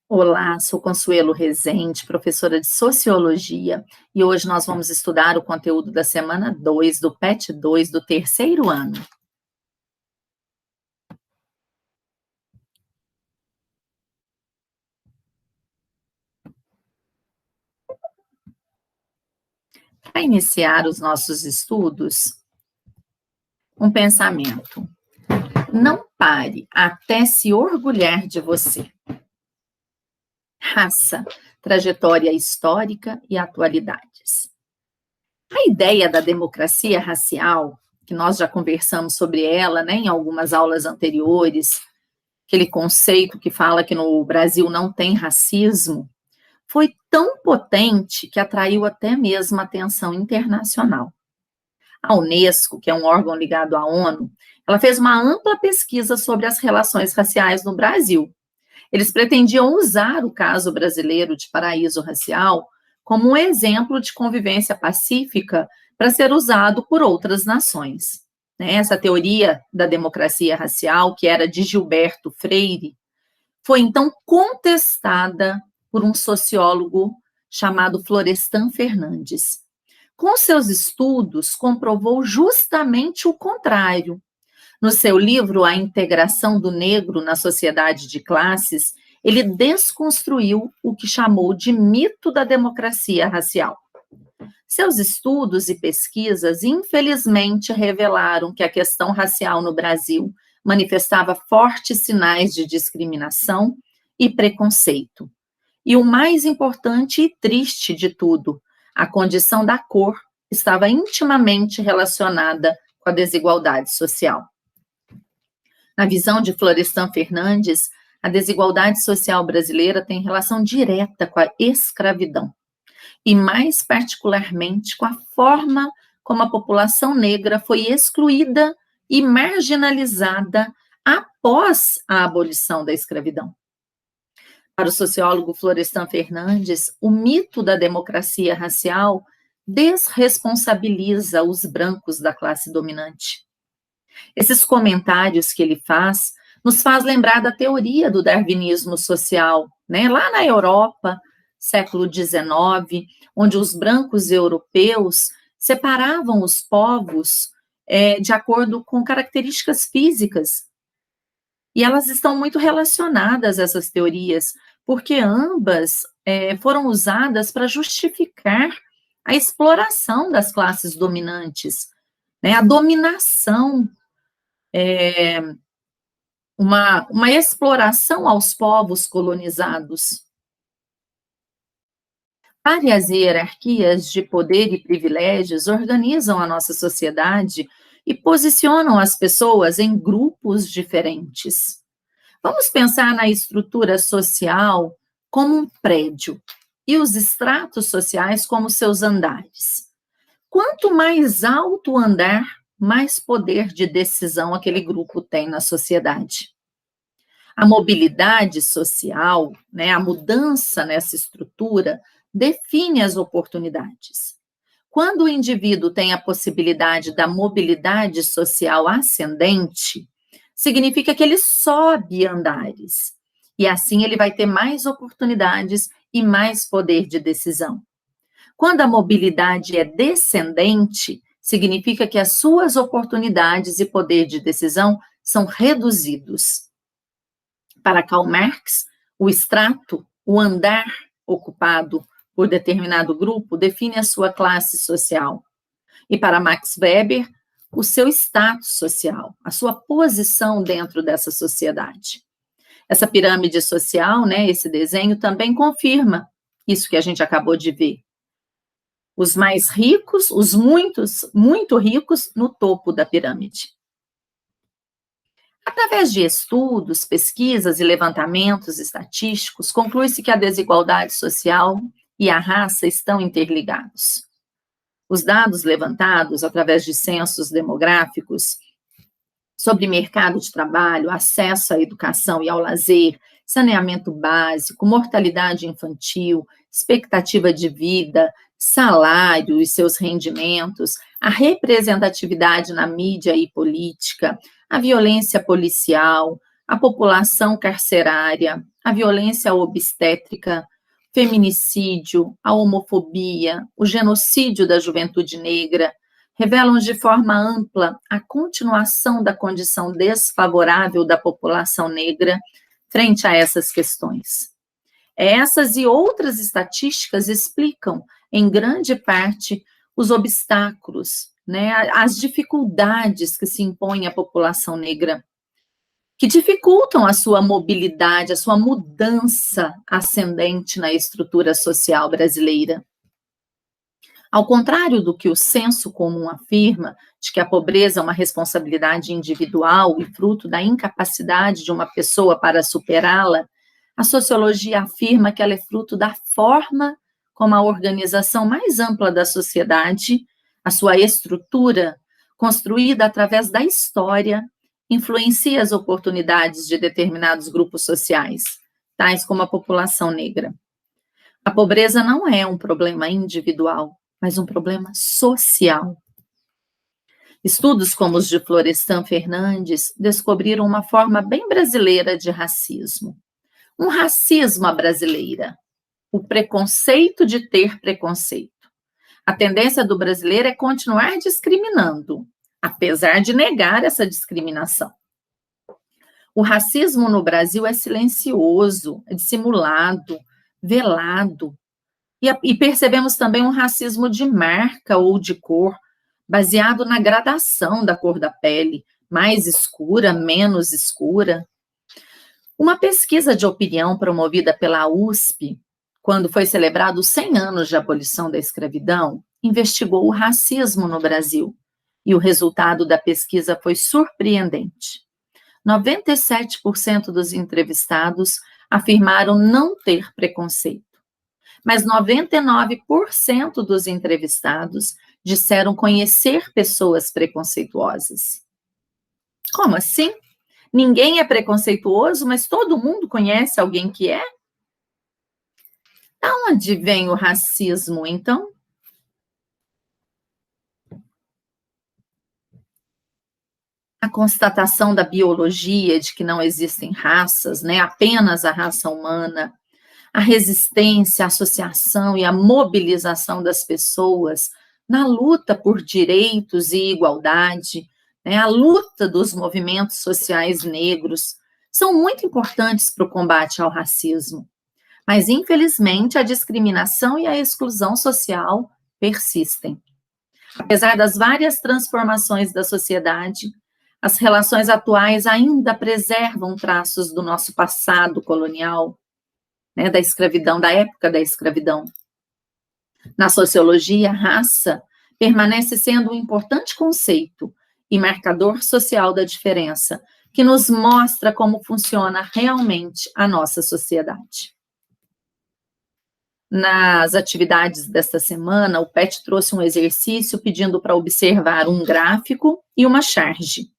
Olá, sou Consuelo Rezende, professora de Sociologia, e hoje nós vamos estudar o conteúdo da semana 2 do PET 2 do terceiro ano. Para iniciar os nossos estudos, um pensamento. Não pare até se orgulhar de você. Raça, trajetória histórica e atualidades. A ideia da democracia racial, que nós já conversamos sobre ela, né, em algumas aulas anteriores, aquele conceito que fala que no Brasil não tem racismo, foi tão potente que atraiu até mesmo a atenção internacional. A Unesco, que é um órgão ligado à ONU, ela fez uma ampla pesquisa sobre as relações raciais no Brasil. Eles pretendiam usar o caso brasileiro de paraíso racial como um exemplo de convivência pacífica para ser usado por outras nações. Essa teoria da democracia racial, que era de Gilberto Freire, foi então contestada por um sociólogo chamado Florestan Fernandes. Com seus estudos, comprovou justamente o contrário. No seu livro A Integração do Negro na Sociedade de Classes, ele desconstruiu o que chamou de mito da democracia racial. Seus estudos e pesquisas, infelizmente, revelaram que a questão racial no Brasil manifestava fortes sinais de discriminação e preconceito. E o mais importante e triste de tudo, a condição da cor estava intimamente relacionada com a desigualdade social. Na visão de Florestan Fernandes, a desigualdade social brasileira tem relação direta com a escravidão, e mais particularmente com a forma como a população negra foi excluída e marginalizada após a abolição da escravidão. Para o sociólogo Florestan Fernandes, o mito da democracia racial desresponsabiliza os brancos da classe dominante. Esses comentários que ele faz nos faz lembrar da teoria do darwinismo social, lá na Europa, século XIX, onde os brancos europeus separavam os povos de acordo com características físicas. E elas estão muito relacionadas, essas teorias, porque ambas foram usadas para justificar a exploração das classes dominantes, a dominação, uma exploração aos povos colonizados. Várias hierarquias de poder e privilégios organizam a nossa sociedade e posicionam as pessoas em grupos diferentes. Vamos pensar na estrutura social como um prédio e os estratos sociais como seus andares. Quanto mais alto o andar, mais poder de decisão aquele grupo tem na sociedade. A mobilidade social, a mudança nessa estrutura, define as oportunidades. Quando o indivíduo tem a possibilidade da mobilidade social ascendente, significa que ele sobe andares, e assim ele vai ter mais oportunidades e mais poder de decisão. Quando a mobilidade é descendente, significa que as suas oportunidades e poder de decisão são reduzidos. Para Karl Marx, o estrato, o andar ocupado por determinado grupo, define a sua classe social. E para Max Weber, o seu status social, a sua posição dentro dessa sociedade. Essa pirâmide social, esse desenho também confirma isso que a gente acabou de ver. Os mais ricos, os muito ricos, no topo da pirâmide. Através de estudos, pesquisas e levantamentos estatísticos, conclui-se que a desigualdade social e a raça estão interligados. Os dados levantados através de censos demográficos sobre mercado de trabalho, acesso à educação e ao lazer, saneamento básico, mortalidade infantil, expectativa de vida, salário e seus rendimentos, a representatividade na mídia e política, a violência policial, a população carcerária, a violência obstétrica, feminicídio, a homofobia, o genocídio da juventude negra, revelam de forma ampla a continuação da condição desfavorável da população negra frente a essas questões. Essas e outras estatísticas explicam, em grande parte, os obstáculos, né, as dificuldades que se impõem à população negra, que dificultam a sua mobilidade, a sua mudança ascendente na estrutura social brasileira. Ao contrário do que o senso comum afirma, de que a pobreza é uma responsabilidade individual e fruto da incapacidade de uma pessoa para superá-la, a sociologia afirma que ela é fruto da forma como a organização mais ampla da sociedade, a sua estrutura, construída através da história, influencia as oportunidades de determinados grupos sociais, tais como a população negra. A pobreza não é um problema individual, mas um problema social. Estudos como os de Florestan Fernandes descobriram uma forma bem brasileira de racismo. Um racismo à brasileira, o preconceito de ter preconceito. A tendência do brasileiro é continuar discriminando, apesar de negar essa discriminação. O racismo no Brasil é silencioso, é dissimulado, velado. E percebemos também um racismo de marca ou de cor, baseado na gradação da cor da pele, mais escura, menos escura. Uma pesquisa de opinião promovida pela USP, quando foi celebrado os 100 anos de abolição da escravidão, investigou o racismo no Brasil. E o resultado da pesquisa foi surpreendente. 97% dos entrevistados afirmaram não ter preconceito, mas 99% dos entrevistados disseram conhecer pessoas preconceituosas. Como assim? Ninguém é preconceituoso, mas todo mundo conhece alguém que é? Da onde vem o racismo, então? A constatação da biologia de que não existem raças, né, apenas a raça humana, a resistência, a associação e a mobilização das pessoas na luta por direitos e igualdade, né, a luta dos movimentos sociais negros, são muito importantes para o combate ao racismo. Mas, infelizmente, a discriminação e a exclusão social persistem. Apesar das várias transformações da sociedade, as relações atuais ainda preservam traços do nosso passado colonial, né, da escravidão, da época da escravidão. Na sociologia, a raça permanece sendo um importante conceito e marcador social da diferença, que nos mostra como funciona realmente a nossa sociedade. Nas atividades desta semana, o PET trouxe um exercício pedindo para observar um gráfico e uma charge.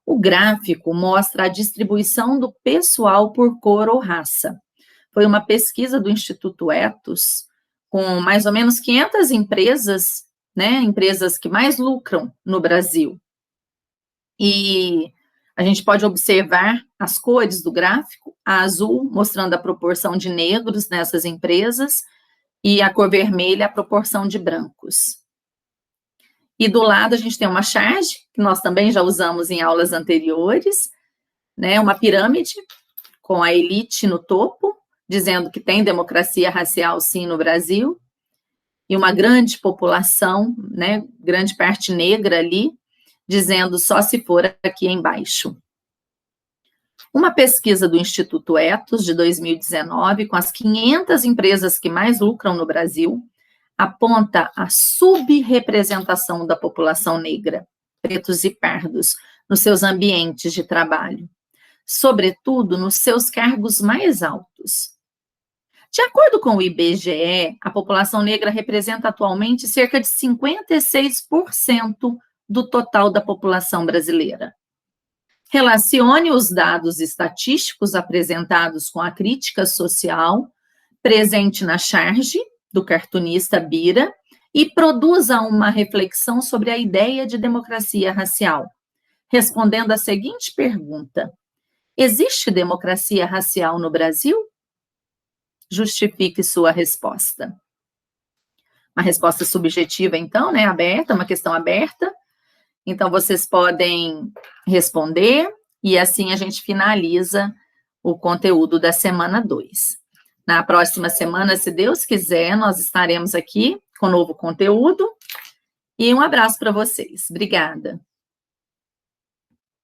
O gráfico mostra a distribuição do pessoal por cor ou raça. Foi uma pesquisa do Instituto Ethos, com mais ou menos 500 empresas, né, empresas que mais lucram no Brasil. E a gente pode observar as cores do gráfico, a azul mostrando a proporção de negros nessas empresas, e a cor vermelha a proporção de brancos. E do lado a gente tem uma charge, que nós também já usamos em aulas anteriores, né, uma pirâmide com a elite no topo, dizendo que tem democracia racial sim no Brasil, e uma grande população, né, grande parte negra ali, dizendo só se for aqui embaixo. Uma pesquisa do Instituto Ethos, de 2019, com as 500 empresas que mais lucram no Brasil, aponta a subrepresentação da população negra, pretos e pardos, nos seus ambientes de trabalho, sobretudo nos seus cargos mais altos. De acordo com o IBGE, a população negra representa atualmente cerca de 56% do total da população brasileira. Relacione os dados estatísticos apresentados com a crítica social presente na charge do cartunista Bira e produza uma reflexão sobre a ideia de democracia racial, respondendo a seguinte pergunta: Existe democracia racial no Brasil? Justifique sua resposta. Uma resposta subjetiva, então, né, aberta, uma questão aberta. Então, vocês podem responder, e assim a gente finaliza o conteúdo da semana 2. Na próxima semana, se Deus quiser, nós estaremos aqui com novo conteúdo. E um abraço para vocês. Obrigada.